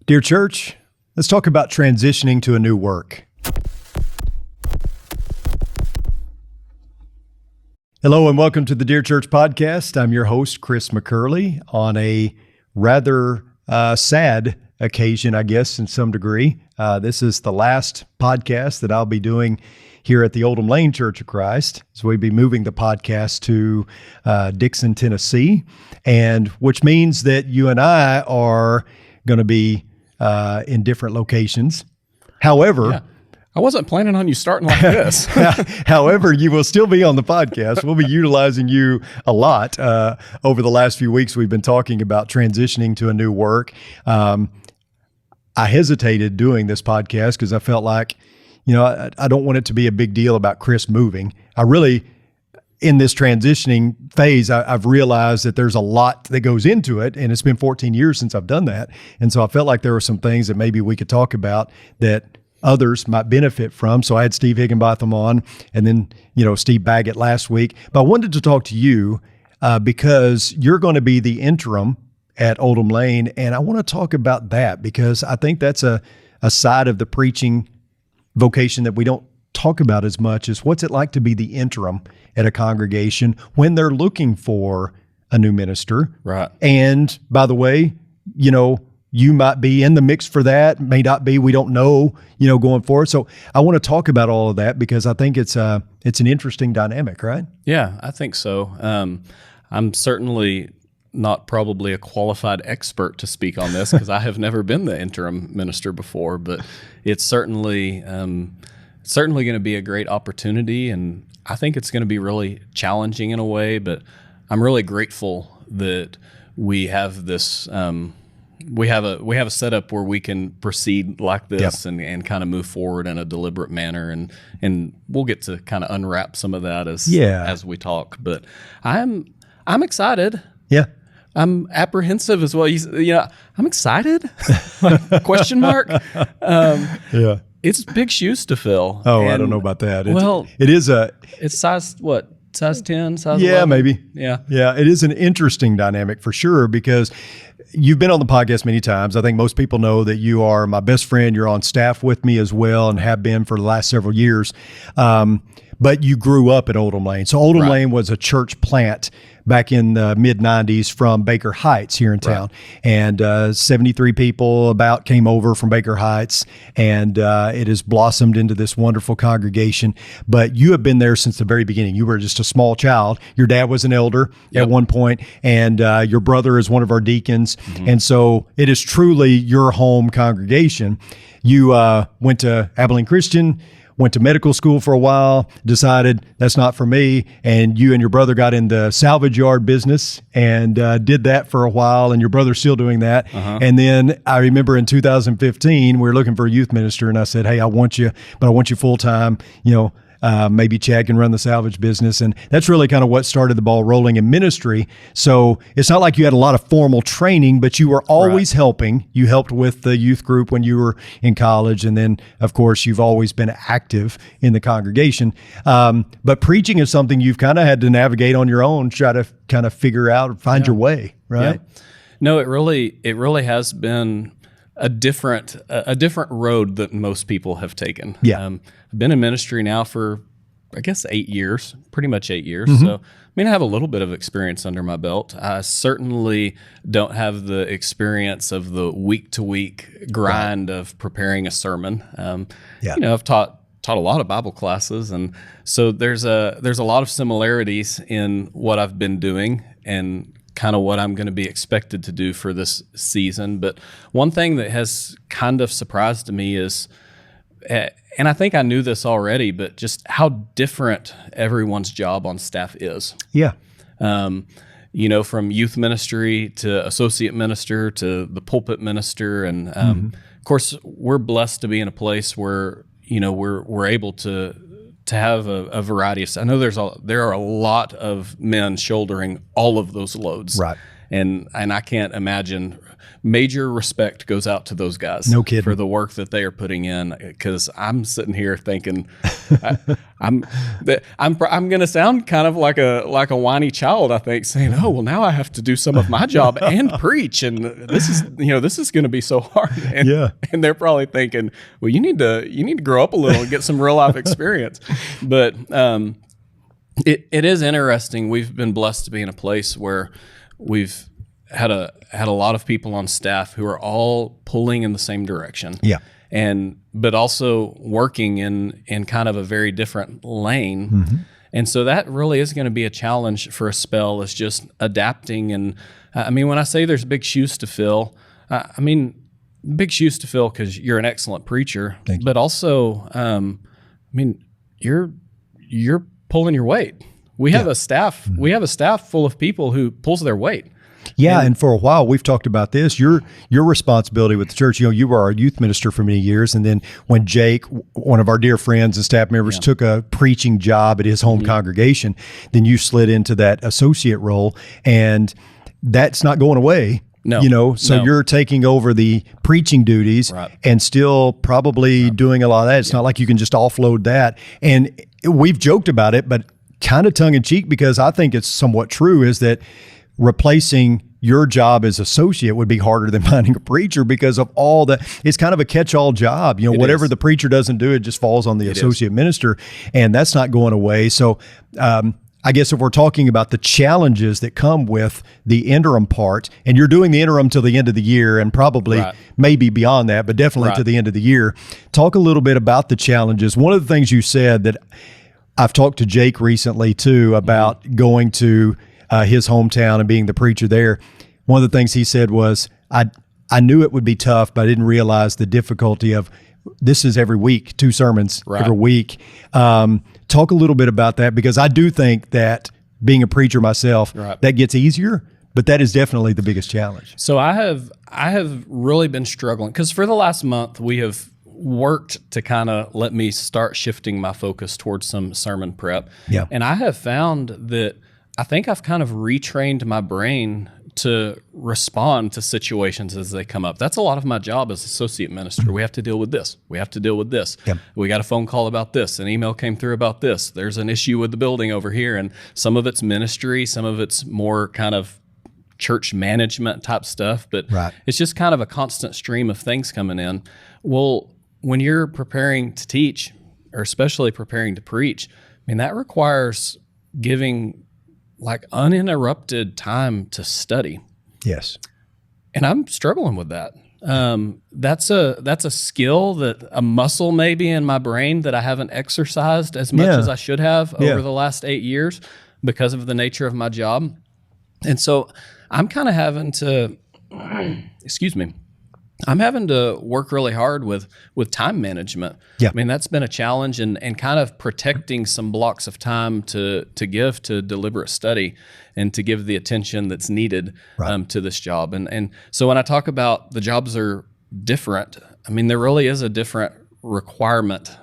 Dear church, let's talk about transitioning to a new work. Hello and welcome to the Dear Church podcast. I'm your host, Chris McCurley, on a rather sad occasion, I guess, in some degree. This is the last podcast that I'll be doing here at the Oldham Lane Church of Christ. So we'll be moving the podcast to Dixon, Tennessee, and which means that you and I are going to be in different locations. However, I wasn't planning on you starting like this. However, you will still be on the podcast. We'll be utilizing you a lot. Over the last few weeks, we've been talking about transitioning to a new work. I hesitated doing this podcast because I felt like, I don't want it to be a big deal about Chris moving. I really, in this transitioning phase, I've realized that there's a lot that goes into it, and it's been 14 years since I've done that. And so I felt like there were some things that maybe we could talk about that others might benefit from. So I had Steve Higginbotham on, and then, Steve Baggett last week. But I wanted to talk to you because you're going to be the interim at Oldham Lane, and I want to talk about that because I think that's a side of the preaching vocation that we don't talk about as much, is what's it like to be the interim at a congregation when they're looking for a new minister. Right. And by the way, you might be in the mix for that, may not be, we don't know, going forward. So I want to talk about all of that because I think it's an interesting dynamic, right? Yeah, I think so. I'm certainly not probably a qualified expert to speak on this because I have never been the interim minister before, but it's certainly going to be a great opportunity, and I think it's going to be really challenging in a way, but I'm really grateful that we have this we have a setup where we can proceed like this. Yep. and kind of move forward in a deliberate manner, and we'll get to kind of unwrap some of that as we talk. But I'm excited. Yeah. I'm apprehensive as well. I'm excited. Question mark. Yeah. It's big shoes to fill. Oh, I don't know about that. It's size what? Size 10, size 11? Maybe. Yeah. Yeah, it is an interesting dynamic for sure because you've been on the podcast many times. I think most people know that you are my best friend. You're on staff with me as well and have been for the last several years. But you grew up at Oldham Lane. So Oldham Lane was a church plant back in the mid-'90s from Baker Heights here in town. Right. And 73 people about came over from Baker Heights, and it has blossomed into this wonderful congregation. But you have been there since the very beginning. You were just a small child. Your dad was an elder at one point, and your brother is one of our deacons. Mm-hmm. And so it is truly your home congregation. You went to Abilene Christian, went to medical school for a while, decided that's not for me, and you and your brother got in the salvage yard business and did that for a while, and your brother's still doing that. Uh-huh. And then I remember in 2015, we were looking for a youth minister, and I said, hey, I want you, but I want you full-time, maybe Chad can run the salvage business. And that's really kind of what started the ball rolling in ministry. So it's not like you had a lot of formal training, but you were always helping. You helped with the youth group when you were in college. And then, of course, you've always been active in the congregation. But preaching is something you've kind of had to navigate on your own, try to kind of figure out, find your way, right? Yeah. No, it really has been a different road that most people have taken. Yeah. I've been in ministry now for, I guess, 8 years, pretty much 8 years. Mm-hmm. So, I have a little bit of experience under my belt. I certainly don't have the experience of the week-to-week grind of preparing a sermon. I've taught a lot of Bible classes, and so there's a lot of similarities in what I've been doing and kind of what I'm going to be expected to do for this season. But one thing that has kind of surprised me is, and I think I knew this already, but just how different everyone's job on staff is. Yeah. From youth ministry to associate minister to the pulpit minister. And of course, we're blessed to be in a place where, we're able to have a variety of. I know there are a lot of men shouldering all of those loads, right? And I can't imagine major respect goes out to those guys. No kidding. For the work that they are putting in, because I'm sitting here thinking, I'm going to sound kind of like a whiny child, I think, saying, oh, well, now I have to do some of my job and preach. And this is going to be so hard. And, and they're probably thinking, well, you need to grow up a little and get some real life experience. But it is interesting. We've been blessed to be in a place where we've had a lot of people on staff who are all pulling in the same direction. Yeah. But also working in kind of a very different lane. Mm-hmm. And so that really is going to be a challenge for a spell, is just adapting. And I mean, when I say there's big shoes to fill, I mean, big shoes to fill because you're an excellent preacher, but also, I mean, you're pulling your weight. We have a staff. Mm-hmm. We have a staff full of people who pulls their weight. Yeah, and for a while we've talked about this. Your responsibility with the church. You were our youth minister for many years, and then when Jake, one of our dear friends and staff members, took a preaching job at his home congregation, then you slid into that associate role, and that's not going away. No, so you're taking over the preaching duties and still probably doing a lot of that. It's not like you can just offload that. And we've joked about it, but kind of tongue in cheek, because I think it's somewhat true, is that replacing your job as associate would be harder than finding a preacher, because of all that. It's kind of a catch-all job. Whatever the preacher doesn't do, it just falls on the associate minister, and that's not going away. So I guess if we're talking about the challenges that come with the interim part, and you're doing the interim till the end of the year, and probably maybe beyond that, but definitely to the end of the year, talk a little bit about the challenges. One of the things you said that I've talked to Jake recently too about going to his hometown and being the preacher there. One of the things he said was, I knew it would be tough, but I didn't realize the difficulty of this is every week, 2 sermons every week. Talk a little bit about that, because I do think that being a preacher myself, that gets easier, but that is definitely the biggest challenge. So I have really been struggling, because for the last month we have worked to kind of let me start shifting my focus towards some sermon prep. Yeah. And I have found that I think I've kind of retrained my brain to respond to situations as they come up. That's a lot of my job as associate minister. We have to deal with this. We have to deal with this. Yep. We got a phone call about this. An email came through about this. There's an issue with the building over here. And some of it's ministry, some of it's more kind of church management type stuff. But it's just kind of a constant stream of things coming in. Well, when you're preparing to teach, or especially preparing to preach, I mean, that requires giving like uninterrupted time to study. Yes. And I'm struggling with that. That's a skill, a muscle maybe in my brain that I haven't exercised as much as I should have over the last 8 years because of the nature of my job. And so I'm kind of having to, I'm having to work really hard with time management. Yeah. I mean, that's been a challenge, and kind of protecting some blocks of time to give to deliberate study and to give the attention that's needed to this job. And so when I talk about the jobs are different, I mean, there really is a different requirement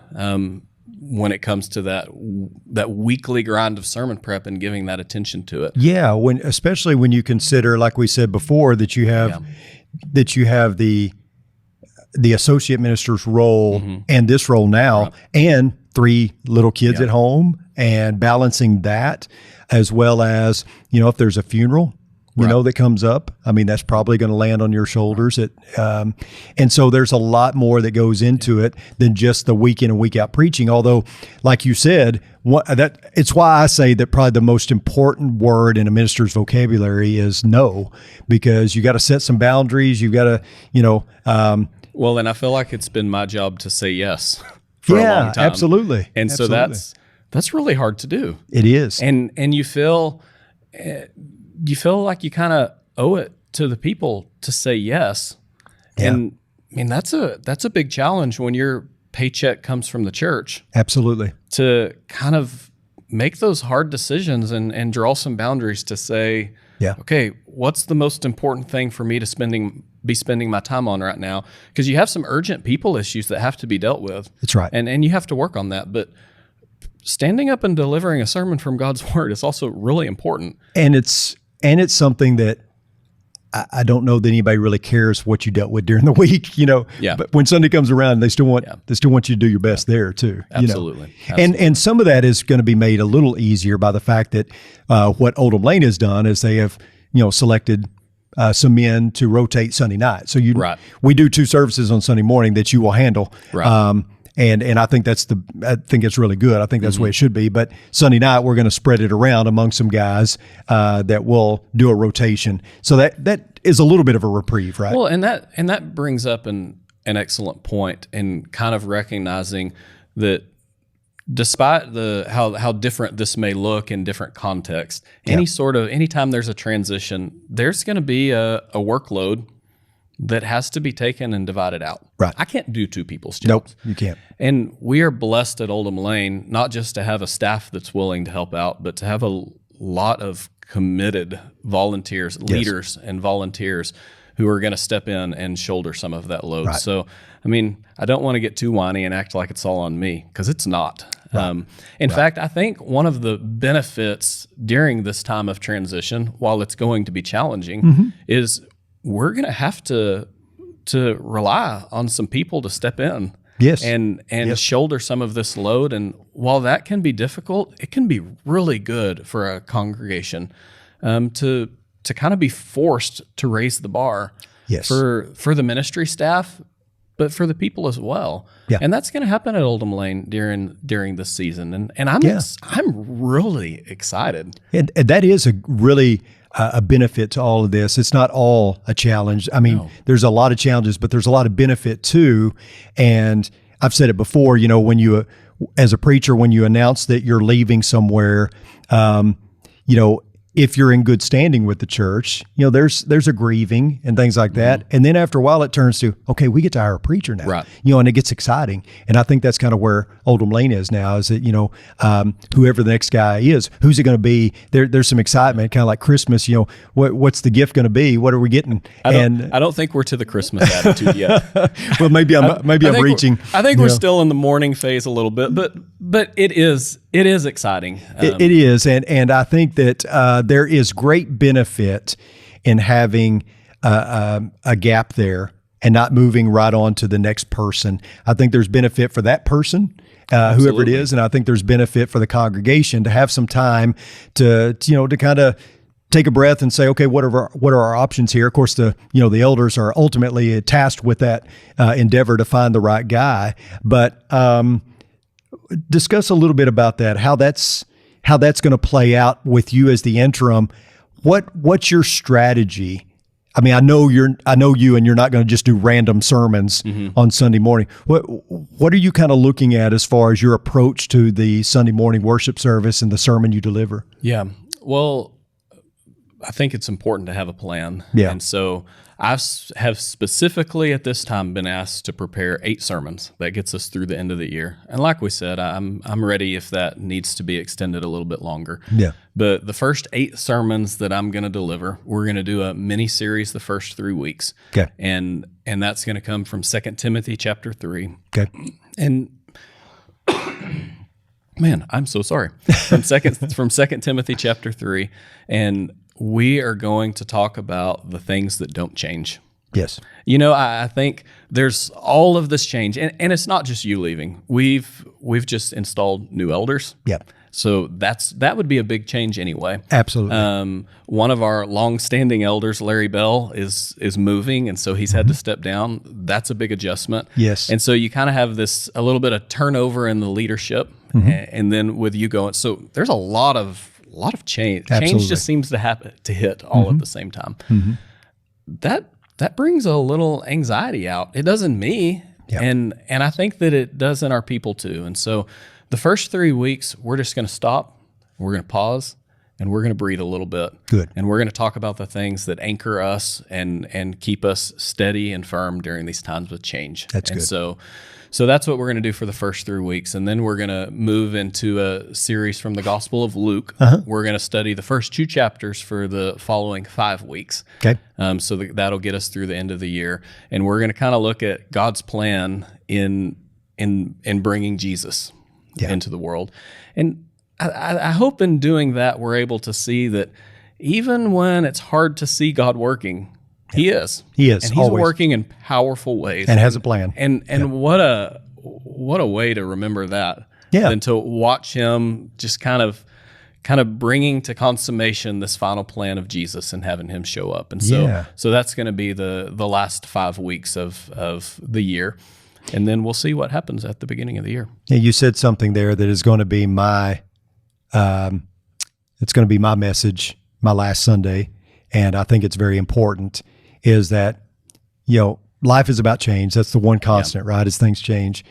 when it comes to that weekly grind of sermon prep and giving that attention to it. Yeah, especially when you consider, like we said before, that you have the associate minister's role and this role now, and 3 little kids at home, and balancing that, as well as, if there's a funeral, that comes up, I mean, that's probably going to land on your shoulders. And so there's a lot more that goes into it than just the week in and week out preaching. Although, like you said, it's why I say that probably the most important word in a minister's vocabulary is no, because you got to set some boundaries. You got to, well, and I feel like it's been my job to say yes for a long time. Absolutely. And so that's really hard to do. It is. And you feel like you kind of owe it to the people to say yes. Yeah. And I mean, that's a big challenge when your paycheck comes from the church. Absolutely. To kind of make those hard decisions and draw some boundaries to say, okay, what's the most important thing for me to be spending my time on right now? Because you have some urgent people issues that have to be dealt with. That's right. And you have to work on that. But standing up and delivering a sermon from God's word is also really important. And it's something that I don't know that anybody really cares what you dealt with during the week, Yeah. But when Sunday comes around, they still want you to do your best there too. Absolutely. And some of that is going to be made a little easier by the fact that what Oldham Lane has done is they have selected some men to rotate Sunday night. So we do 2 services on Sunday morning that you will handle. Right. And I think I think it's really good. I think that's the way it should be. But Sunday night, we're going to spread it around among some guys that will do a rotation. So that is a little bit of a reprieve, right? Well, and that brings up an excellent point in kind of recognizing that despite how different this may look in different contexts, anytime there's a transition, there's going to be a workload that has to be taken and divided out. Right. I can't do 2 people's jobs. Nope, you can't. And we are blessed at Oldham Lane, not just to have a staff that's willing to help out, but to have a lot of committed volunteers, leaders and volunteers who are going to step in and shoulder some of that load. Right. So, I don't want to get too whiny and act like it's all on me, because it's not. Right. In fact, I think one of the benefits during this time of transition, while it's going to be challenging, is we're going to have to rely on some people to step in, and shoulder some of this load. And while that can be difficult, it can be really good for a congregation to kind of be forced to raise the bar for the ministry staff, but for the people as well. Yeah. And that's going to happen at Oldham Lane during this season. And I'm really excited. And that is a really a benefit to all of this. It's not all a challenge. There's a lot of challenges, but there's a lot of benefit too. And I've said it before, when you, as a preacher, when you announce that you're leaving somewhere, if you're in good standing with the church, there's a grieving and things like that. And then after a while, it turns to, okay, we get to hire a preacher now, right. And it gets exciting. And I think that's kind of where Oldham Lane is now, is that, whoever the next guy is, who's it going to be? There's some excitement, kind of like Christmas, what's the gift going to be? What are we getting? I don't think we're to the Christmas attitude yet. Well, maybe I'm reaching. I think we're still in the mourning phase a little bit, but it is exciting. It is. And I think that, there is great benefit in having a gap there and not moving right on to the next person. I think there's benefit for that person, whoever it is, and I think there's benefit for the congregation to have some time to kind of take a breath and say, okay, what are our options here? Of course, the elders are ultimately tasked with that endeavor to find the right guy. But discuss a little bit about that, how that's going to play out with you as the interim. What's your strategy? I know you, and you're not going to just do random sermons on Sunday morning. What are you kind of looking at as far as your approach to the Sunday morning worship service and the sermon you deliver? Yeah. Well, I think it's important to have a plan. Yeah. And so I have specifically at this time been asked to prepare 8 sermons that gets us through the end of the year. And like we said, I'm ready if that needs to be extended a little bit longer. Yeah. But the first 8 sermons that I'm going to deliver, we're going to do a mini series the first 3 weeks. Okay. And that's going to come from 2 Timothy chapter 3. Okay. And man, I'm so sorry. From 2 Timothy chapter 3, and we are going to talk about the things that don't change. Yes. I think there's all of this change, and it's not just you leaving. We've just installed new elders. Yeah. So that would be a big change anyway. Absolutely. One of our long-standing elders, Larry Bell, is moving, and so he's had to step down. That's a big adjustment. Yes. And so you kind of have a little bit of turnover in the leadership, and then with you going, so there's a lot of change. Absolutely. Change just seems to hit all at the same time. That brings a little anxiety out. It does in me, and I think that it does in our people too. And so the first 3 weeks, we're just going to stop, we're going to pause, and we're going to breathe a little bit. Good. And we're going to talk about the things that anchor us and keep us steady and firm during these times of change. That's good. So that's what we're going to do for the first 3 weeks. And then we're going to move into a series from the Gospel of Luke. We're going to study the first 2 chapters for the following 5 weeks. Okay. So that'll get us through the end of the year. And we're going to kind of look at God's plan in bringing Jesus into the world. And I hope in doing that, we're able to see that even when it's hard to see God working, He is. He is, and he's always. working in powerful ways, And has a plan. And what a way to remember that. Yeah. Than to watch him just kind of bringing to consummation this final plan of Jesus and having him show up. And so that's going to be the last 5 weeks of the year. And then we'll see what happens at the beginning of the year. Yeah, you said something there that is going to be it's going to be my message, my last Sunday. And I think it's very important is that, life is about change. That's the one constant, right? As things change.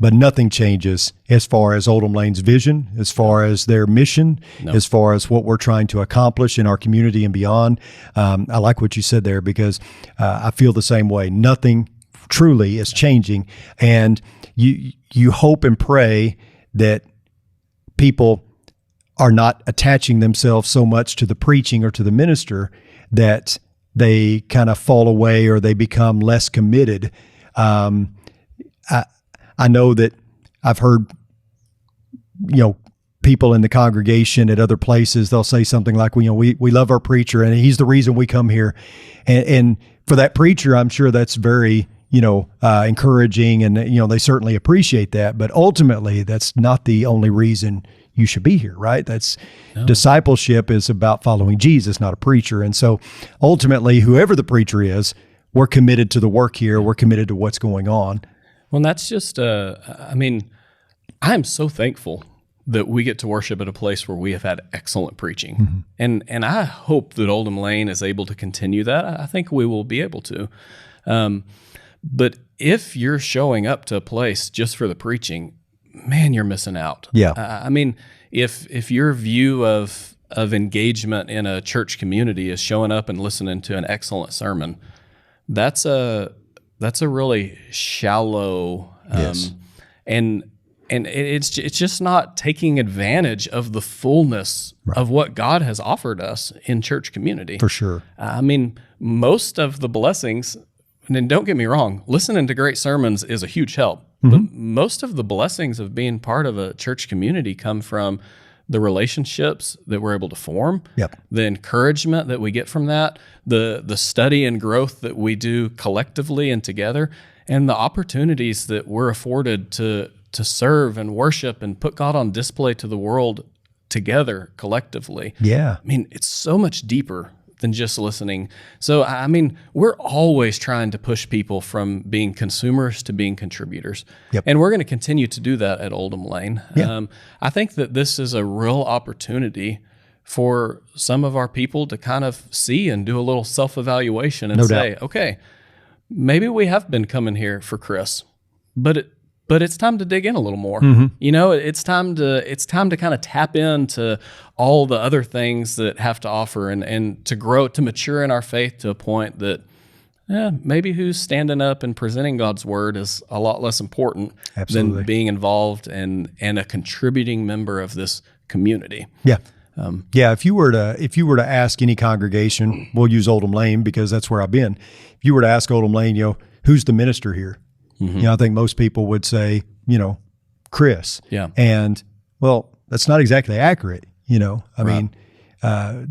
But nothing changes as far as Oldham Lane's vision, as far as their mission, as far as what we're trying to accomplish in our community and beyond. I like what you said there because I feel the same way. Nothing truly is changing. And you hope and pray that people are not attaching themselves so much to the preaching or to the minister that they kind of fall away or they become less committed. I know that I've heard, people in the congregation at other places, they'll say something like, we love our preacher and he's the reason we come here. And for that preacher, I'm sure that's very, encouraging and, they certainly appreciate that. But ultimately, that's not the only reason you should be here, right? Discipleship is about following Jesus, not a preacher. And so ultimately, whoever the preacher is, we're committed to the work here. We're committed to what's going on. Well, that's just, I'm so thankful that we get to worship at a place where we have had excellent preaching. Mm-hmm. And I hope that Oldham Lane is able to continue that. I think we will be able to. But if you're showing up to a place just for the preaching, man, you're missing out. Yeah. If your view of engagement in a church community is showing up and listening to an excellent sermon, that's a really shallow, and it's just not taking advantage of the fullness of what God has offered us in church community. For sure. Most of the blessings, and don't get me wrong, listening to great sermons is a huge help. Mm-hmm. But most of the blessings of being part of a church community come from the relationships that we're able to form, the encouragement that we get from that, the study and growth that we do collectively and together, and the opportunities that we're afforded to serve and worship and put God on display to the world together collectively. Yeah. It's so much deeper than just listening. So, we're always trying to push people from being consumers to being contributors. Yep. And we're going to continue to do that at Oldham Lane. Yeah. I think that this is a real opportunity for some of our people to kind of see and do a little self-evaluation and say, okay, maybe we have been coming here for Chris, but it's time to dig in a little more. Mm-hmm. It's time to kind of tap into all the other things that have to offer and to grow, to mature in our faith to a point that maybe who's standing up and presenting God's word is a lot less important than being involved and a contributing member of this community. Yeah. If you were to ask any congregation, we'll use Oldham Lane because that's where I've been. If you were to ask Oldham Lane, who's the minister here? Mm-hmm. I think most people would say, Chris. Yeah. And well, that's not exactly accurate. The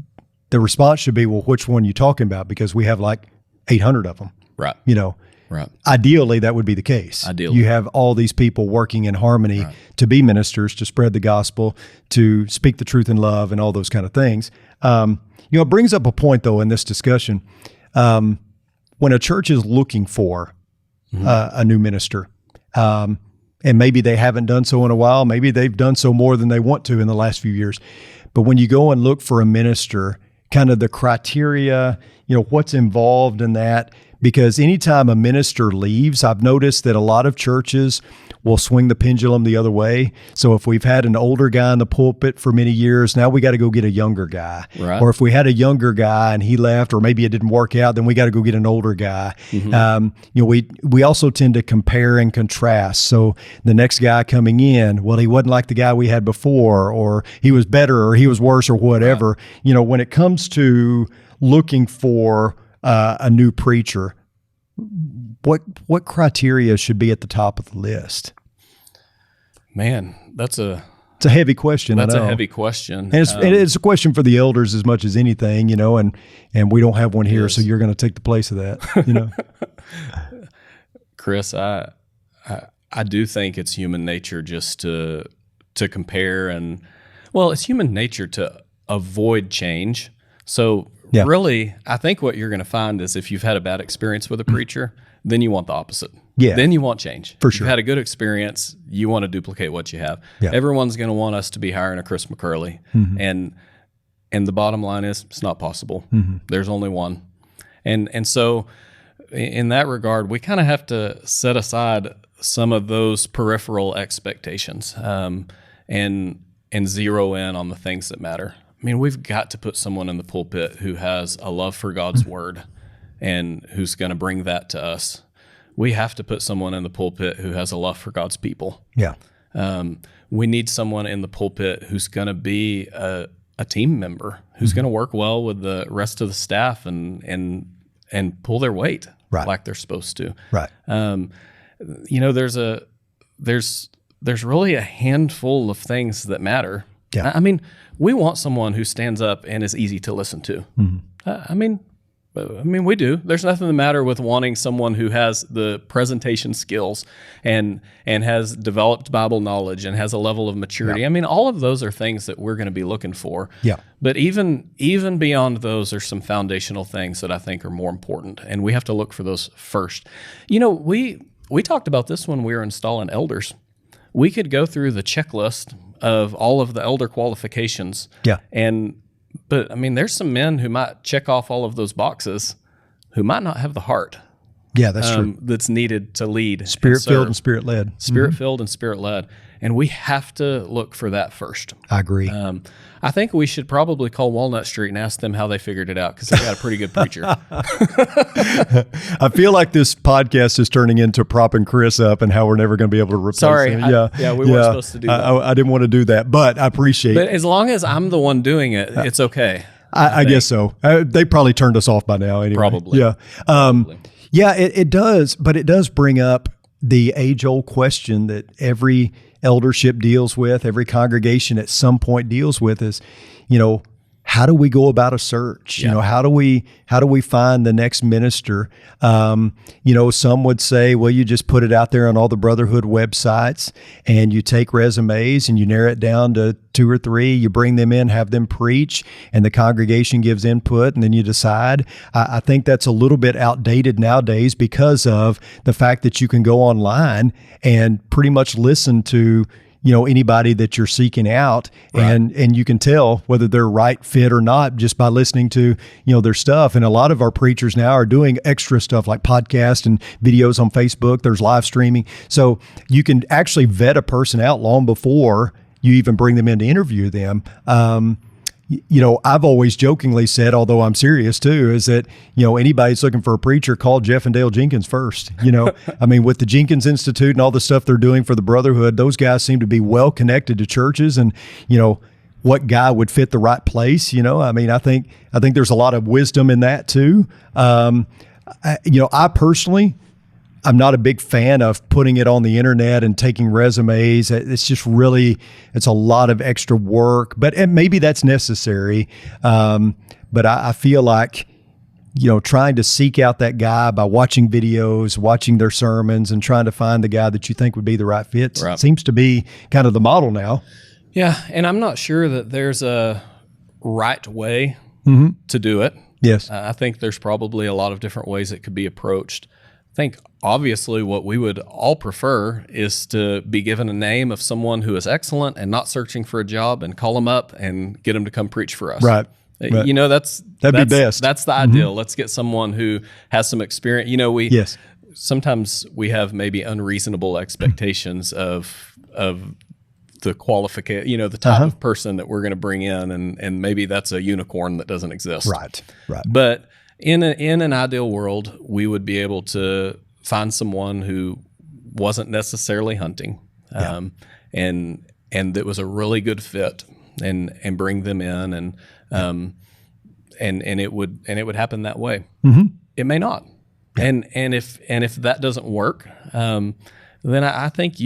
response should be, well, which one are you talking about? Because we have like 800 of them. Right. Right. Ideally, that would be the case. Ideally. You have all these people working in harmony to be ministers, to spread the gospel, to speak the truth in love, and all those kind of things. It brings up a point, though, in this discussion. When a church is looking for a new minister, and maybe they haven't done so in a while, maybe they've done so more than they want to in the last few years. But when you go and look for a minister, kind of the criteria, what's involved in that, because anytime a minister leaves, I've noticed that a lot of churches will swing the pendulum the other way. So if we've had an older guy in the pulpit for many years, now we got to go get a younger guy. Right. Or if we had a younger guy and he left, or maybe it didn't work out, then we got to go get an older guy. Mm-hmm. We also tend to compare and contrast. So the next guy coming in, well, he wasn't like the guy we had before, or he was better, or he was worse, or whatever. Right. When it comes to looking for a new preacher, what criteria should be at the top of the list? Man, that's a It's a heavy question. That's I know. a heavy question. And it's a question for the elders as much as anything, and we don't have one here, so you're going to take the place of that, Chris, I do think it's human nature just to compare, and it's human nature to avoid change. So really, I think what you're going to find is if you've had a bad experience with a preacher, then you want the opposite. Yeah. Then you want change. For If sure. you've had a good experience, you want to duplicate what you have. Yeah. Everyone's going to want us to be hiring a Chris McCurley. And the bottom line is it's not possible. There's only one. And so in that regard, we kind of have to set aside some of those peripheral expectations and zero in on the things that matter. I mean, we've got to put someone in the pulpit who has a love for God's word and who's going to bring that to us. We have to put someone in the pulpit who has a love for God's people. Yeah. We need someone in the pulpit who's going to be a team member, who's going to work well with the rest of the staff and pull their weight like they're supposed to. Right. There's really a handful of things that matter. Yeah. I mean, we want someone who stands up and is easy to listen to. I mean, we do. There's nothing the matter with wanting someone who has the presentation skills and has developed Bible knowledge and has a level of maturity. I mean, all of those are things that we're going to be looking for. Yeah. But even beyond those, there's some foundational things that I think are more important, and we have to look for those first. We talked about this when we were installing elders. We could go through the checklist of all of the elder qualifications. Yeah. But I mean, there's some men who might check off all of those boxes who might not have the heart. Yeah, that's true. That's needed to lead. Spirit-filled and spirit-led. Spirit-filled and spirit-led. And we have to look for that first. I agree. I think we should probably call Walnut Street and ask them how they figured it out, because they got a pretty good preacher. I feel like this podcast is turning into propping Chris up and how we're never going to be able to replace him. We weren't supposed to do that. I didn't want to do that, but I appreciate it. But as long as I'm the one doing it, it's okay. I guess so. They probably turned us off by now anyway. Probably. Yeah. Yeah, it does, but it does bring up the age-old question that every eldership deals with, every congregation at some point deals with is, how do we go about a search? Yeah. How do we find the next minister? Some would say, well, you just put it out there on all the Brotherhood websites and you take resumes and you narrow it down to 2 or 3, you bring them in, have them preach, and the congregation gives input, and then you decide. I think that's a little bit outdated nowadays because of the fact that you can go online and pretty much listen to anybody that you're seeking out, and you can tell whether they're right fit or not just by listening to their stuff. And a lot of our preachers now are doing extra stuff like podcasts and videos on Facebook. There's live streaming, so you can actually vet a person out long before you even bring them in to interview them. I've always jokingly said, although I'm serious too, is that, anybody's looking for a preacher, call Jeff and Dale Jenkins first. I mean, with the Jenkins Institute and all the stuff they're doing for the Brotherhood, those guys seem to be well connected to churches, and, what guy would fit the right place. I mean, I think there's a lot of wisdom in that too. I personally, I'm not a big fan of putting it on the internet and taking resumes. It's just it's a lot of extra work, and maybe that's necessary. But I feel like, trying to seek out that guy by watching videos, watching their sermons, and trying to find the guy that you think would be the right fit seems to be kind of the model now. Yeah. And I'm not sure that there's a right way to do it. Yes. I think there's probably a lot of different ways it could be approached. I think obviously what we would all prefer is to be given a name of someone who is excellent and not searching for a job, and call them up and get them to come preach for us. Right. That'd be best. That's the ideal. Let's get someone who has some experience. Sometimes we have maybe unreasonable expectations of the qualification, the type of person that we're going to bring in, and maybe that's a unicorn that doesn't exist. Right. But in an ideal world, we would be able to find someone who wasn't necessarily hunting, and that was a really good fit, and bring them in, and it would happen that way. It may not, and if that doesn't work, then I think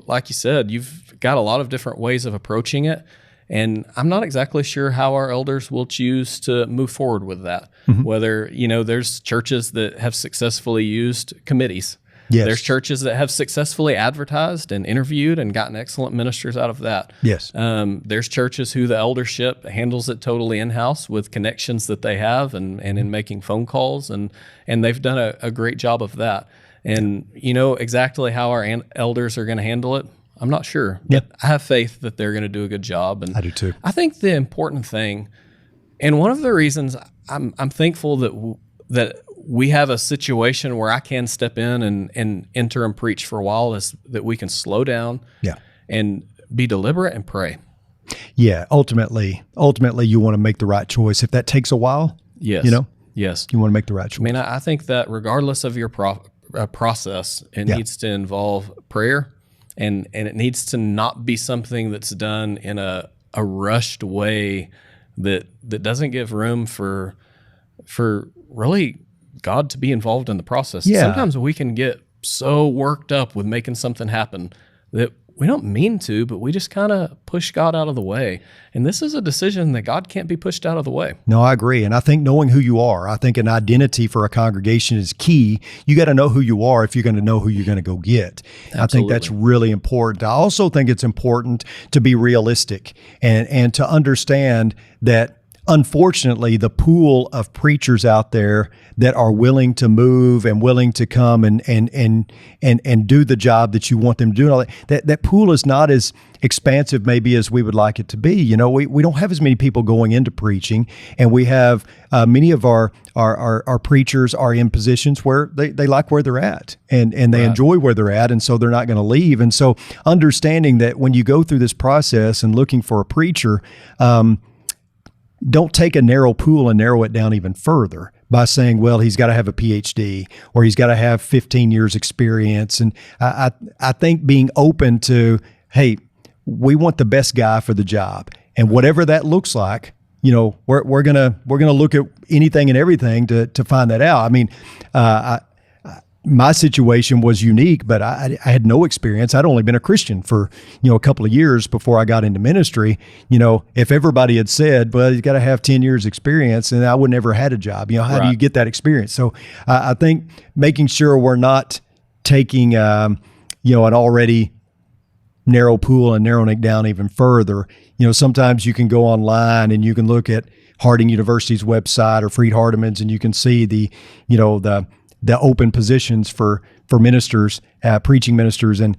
like you said, you've got a lot of different ways of approaching it. And I'm not exactly sure how our elders will choose to move forward with that. Whether, there's churches that have successfully used committees. Yes. There's churches that have successfully advertised and interviewed and gotten excellent ministers out of that. Yes. There's churches who the eldership handles it totally in-house with connections that they have and in making phone calls, and they've done a great job of that. And exactly how our elders are going to handle it, I'm not sure. But I have faith that they're going to do a good job. And I do too. I think the important thing, and one of the reasons I'm thankful that we have a situation where I can step in and interim preach for a while, is that we can slow down and be deliberate and pray. Yeah. Ultimately, you want to make the right choice. If that takes a while, yes, yes, you want to make the right choice. I mean, I think that regardless of your process, it needs to involve prayer, and it needs to not be something that's done in a rushed way that doesn't give room for really God to be involved in the process. Yeah. Sometimes we can get so worked up with making something happen that we don't mean to, but we just kind of push God out of the way. And this is a decision that God can't be pushed out of the way. No, I agree. And I think knowing who you are, I think an identity for a congregation is key. You got to know who you are if you're going to know who you're going to go get. Absolutely. I think that's really important. I also think it's important to be realistic and to understand that, unfortunately, the pool of preachers out there that are willing to move and willing to come and do the job that you want them to do, and all that pool is not as expansive maybe as we would like it to be. We don't have as many people going into preaching, and we have many of our preachers are in positions where they like where they're at and they enjoy where they're at, and so they're not going to leave. And so understanding that when you go through this process and looking for a preacher, don't take a narrow pool and narrow it down even further by saying, well, he's got to have a PhD or he's got to have 15 years experience. And I think being open to, hey, we want the best guy for the job, and whatever that looks like, we're gonna look at anything and everything to find that out. I mean, my situation was unique, but I had no experience. I'd only been a Christian for, a couple of years before I got into ministry. If everybody had said, well, you got to have 10 years experience, and I would never had a job. How do you get that experience? So I think making sure we're not taking, an already narrow pool and narrowing it down even further. Sometimes you can go online and you can look at Harding University's website or Freed Hardeman's, and you can see the open positions for ministers, preaching ministers, and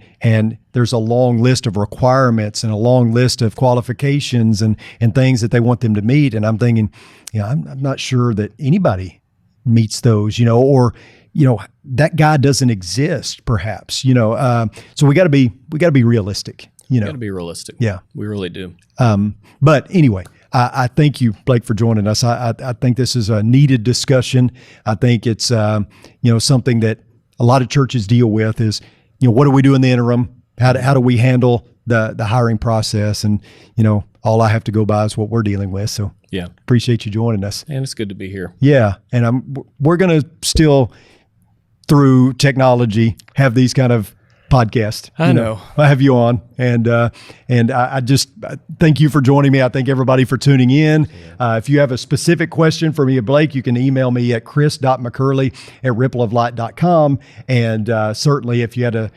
there's a long list of requirements and a long list of qualifications and things that they want them to meet. And I'm thinking, I'm not sure that anybody meets those, or that guy doesn't exist, perhaps. So we got to be realistic. Got to be realistic. Yeah, we really do. But anyway. I thank you, Blake, for joining us. I think this is a needed discussion. I think it's something that a lot of churches deal with is, what do we do in the interim? How do we handle the hiring process? And all I have to go by is what we're dealing with. So appreciate you joining us. And it's good to be here. Yeah, and we're going to still, through technology, have these kind of podcast. I know. I have you on, and I just thank you for joining me. I thank everybody for tuning in. If you have a specific question for me or Blake, you can email me at chris.mccurley@rippleoflight.com. And certainly if you had a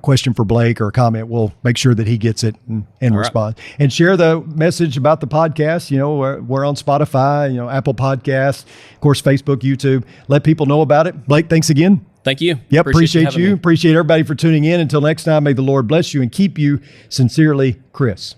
question for Blake or a comment, we'll make sure that he gets it and respond. Right. And share the message about the podcast. We're on Spotify, Apple Podcasts, of course, Facebook, YouTube. Let people know about it. Blake, thanks again. Thank you. Yep, appreciate you. Appreciate everybody for tuning in. Until next time, may the Lord bless you and keep you. Sincerely, Chris.